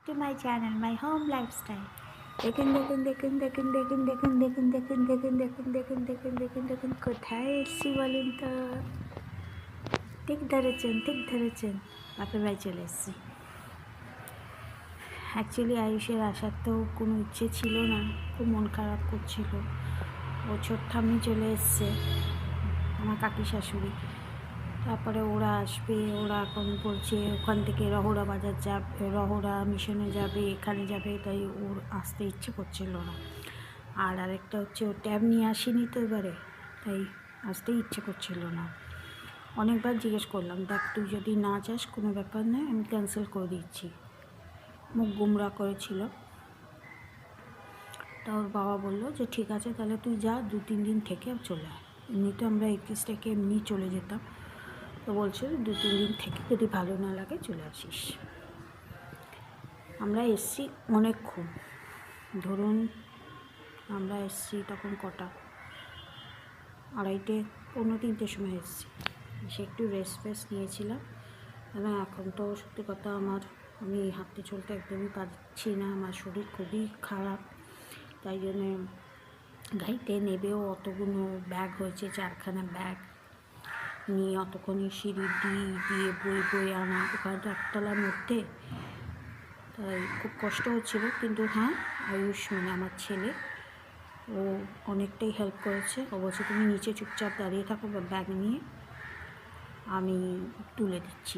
to my channel, my home lifestyle. দেখুন দেখুন দেখুন দেখুন দেখুন দেখুন দেখুন দেখুন দেখুন দেখুন দেখুন দেখুন দেখুন দেখুন কোথায় এসছি বলুন তো। ঠিক ধরেছেন বাপের বাড়ি চলে এসেছি। অ্যাকচুয়ালি আয়ুষের আসার তো কোনো ইচ্ছে ছিল না, খুব মন খারাপ করছিল। ও ছোট ঠাম্মি চলে এসছে, আমার কাকি শাশুড়ি। তারপরে ওরা আসবে, ওরা এখন বলছে ওখান থেকে রহরা বাজার যাবে, রহরা মিশনে যাবে, এখানে যাবে, তাই ওর আসতে ইচ্ছে করছিল না। আর আরেকটা হচ্ছে ও ট্যাব নিয়ে আসেনি তো এবারে, তাই আসতে ইচ্ছে করছিল না। অনেকবার জিজ্ঞেস করলাম, দেখ তুই যদি না যাস কোনো ব্যাপার নয়, আমি ক্যান্সেল করে দিচ্ছি। মুখ গুমরা করেছিল। তা ওর বাবা বললো যে ঠিক আছে, তাহলে তুই যা, 2-3 দিন থেকে চলে আয়। এমনিতে আমরা 31 থেকে এমনি চলে যেতাম, তো বলছে 2-3 দিন থেকে যদি ভালো না লাগে চলে আসিস। আমরা এসছি অনেকক্ষণ, ধরুন আমরা এসছি তখন কটা, 2:30 পৌনে 3টের সময় এসছি। এসে একটু রেস্ট নিয়েছিলাম, কেন এখন তো সত্যি কথা আমি হাঁটতে চলতে একদমই পারছি না, আমার শরীর খুবই খারাপ। তাই জন্যে গাড়িতে নেবেও অতগুলো ব্যাগ হয়েছে, 4খানা ব্যাগ নিয়ে অতক্ষণই সিঁড়ি দিয়ে বয়ে আনা, ওখানে তো একতলার মধ্যে, তাই খুব কষ্ট হচ্ছিলো। কিন্তু হ্যাঁ, আয়ুষ মানে আমার ছেলে, ও অনেকটাই হেল্প করেছে। ও বলছে তুমি নিচে চুপচাপ দাঁড়িয়ে থাকো, ব্যাগ নিয়ে আমি তুলে দিচ্ছি।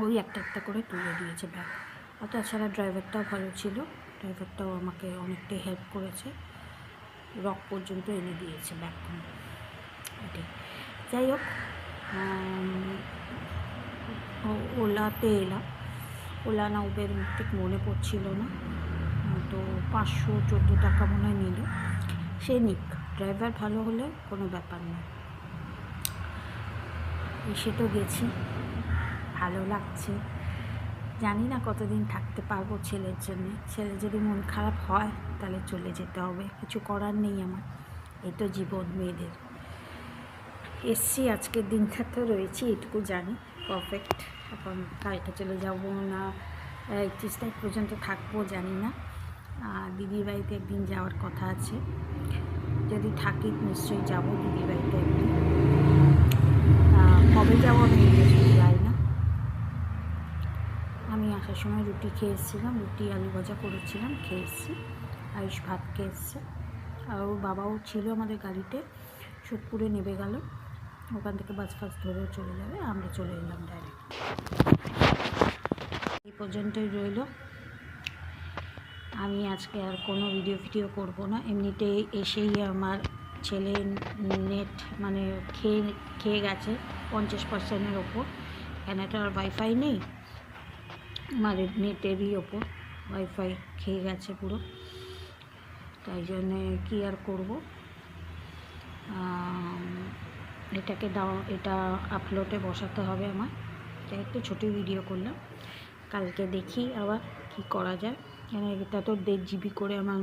ওই একটা করে তুলে দিয়েছে ব্যাগ। আর তাছাড়া ড্রাইভারটাও ভালো ছিল, ড্রাইভারটাও আমাকে অনেকটাই হেল্প করেছে, রক পর্যন্ত এনে দিয়েছে ব্যাগগুলো। এটাই, যাই হোক, ওলাতে এলাম, ওলা না উবের ঠিক মনে পড়ছিল না, তো 514 টাকা মনে হয় নিল। সে নিক, ড্রাইভার ভালো হলে কোনো ব্যাপার না। এসে তো গেছি, ভালো লাগছে। জানি না কতদিন থাকতে পারবো ছেলের জন্যে। ছেলে যদি মন খারাপ হয় তাহলে চলে যেতে হবে, কিছু করার নেই আমার, এই তো জীবন মেয়েদের। এসছি, আজকের দিনটা তো রয়েছি, এটুকু জানি পারফেক্ট। এখন কালকে চলে যাব না 31 তারিখ পর্যন্ত থাকবো জানি না। দিদির বাড়িতে একদিন যাওয়ার কথা আছে, যদি থাকি নিশ্চয়ই যাবো দিদির বাড়িতে একদিন। কবে যাবো আমি যাই না। আমি আসার সময় রুটি খেয়ে এসেছিলাম, রুটি আলু ভাজা করেছিলাম, খেয়ে এসেছি। আয়ুষ ভাত খেয়ে এসছে, আর ওর বাবাও ছিল আমাদের গাড়িতে, সোদপুরে নেমে গেল, ওখান থেকে বাস ধরেও চলে যাবে। আমরা চলে এলাম ডাইরেক্ট। এই পর্যন্তই রইল। আমি আজকে আর কোনো ভিডিও করব না। এমনিতে এসেই আমার ছেলে নেট মানে খেয়ে গেছে 50%-এর ওপর। এখানে তো আর ওয়াইফাই নেই, আমার নেটেরই ওপর ওয়াইফাই খেয়ে গেছে পুরো। তাই জন্যে কী আর করবো, এটা আপলোডে বসাতে হবে আমার। তাই একটু ছোটো ভিডিও করলাম, কালকে দেখি আবার কি করা যায়। কেন এটা তো 1.5 GB করে আমার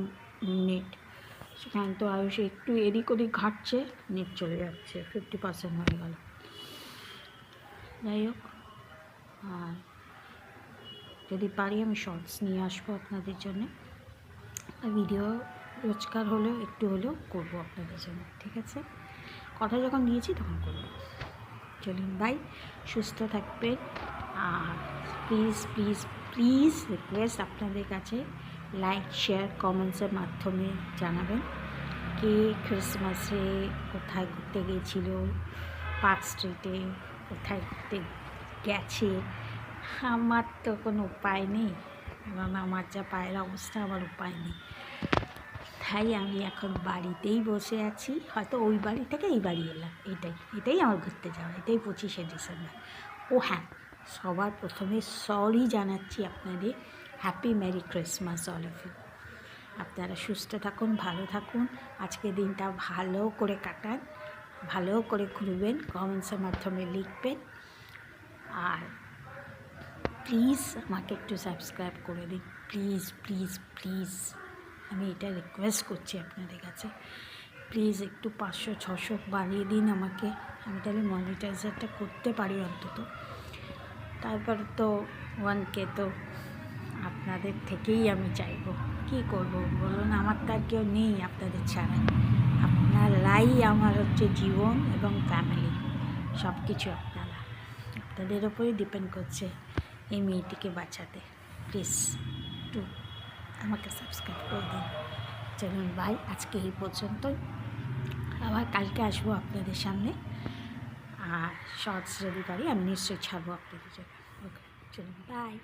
নেট, সেখানে তো আয়ুষ একটু এদিক ওদিক ঘাটছে, নেট চলে যাচ্ছে, 50% হয়ে গেল। যাই হোক, আর যদি পারি আমি শর্টস নিয়ে আসবো আপনাদের জন্য, আর ভিডিও রোজকার হলেও একটু হলেও করবো আপনাদের জন্য, ঠিক আছে? কথা যখন দিয়েছি তখন করবো। চলুন বাই, সুস্থ থাকবেন। আর প্লিজ রিকোয়েস্ট আপনাদের কাছে, লাইক শেয়ার কমেন্টসের মাধ্যমে জানাবেন কে ক্রিসমাসে কোথায় ঘুরতে গিয়েছিল, পার্ক স্ট্রিটে কোথায় ঘুরতে গেছে। আমার তো কোনো উপায় নেই, কারণ আমার যা পায়ের অবস্থা, আমার উপায় নেই। তাই আমি এখন বাড়িতেই বসে আছি, হয়তো ওই বাড়ি থেকে এই বাড়ি এলাম, এটাই আমার ঘুরতে যাওয়া, এটাই 25শে ডিসেম্বর। ও হ্যাঁ, সবার প্রথমে সরি জানাচ্ছি আপনাদের, happy merry Christmas all of you. আপনারা সুস্থ থাকুন, ভালো থাকুন, আজকের দিনটা ভালো করে কাটান, ভালো করে ঘুরবেন, কমেন্টসের মাধ্যমে লিখবেন। আর প্লিজ আমাকে একটু সাবস্ক্রাইব করে দিন, প্লিজ আমি এটা রিকোয়েস্ট করছি আপনাদের কাছে। প্লিজ একটু 500-600 বাড়িয়ে দিন আমাকে, আমি তাহলে মনিটাইজারটা করতে পারি অন্তত। তারপর তো 1K তো আপনাদের থেকেই আমি চাইবো। কি করব বলুন, আমার তো আর কেউ নেই আপনাদের ছাড়া। আপনারাই আমার হচ্ছে জীবন এবং ফ্যামিলি, সব কিছু আপনারা। আপনাদের ওপরেই ডিপেন্ড করছে এই মেয়েটিকে বাঁচাতে। প্লিজ একটু আমাকে সাবস্ক্রাইব করে দিন। চলুন বাই, আজকে এই পর্যন্তই। আবার কালকে আসবো আপনাদের সামনে, আর শর্টস যদি পারি আমি নিশ্চয়ই ছাড়বো আপনাদের জন্য। ওকে, চলুন বাই।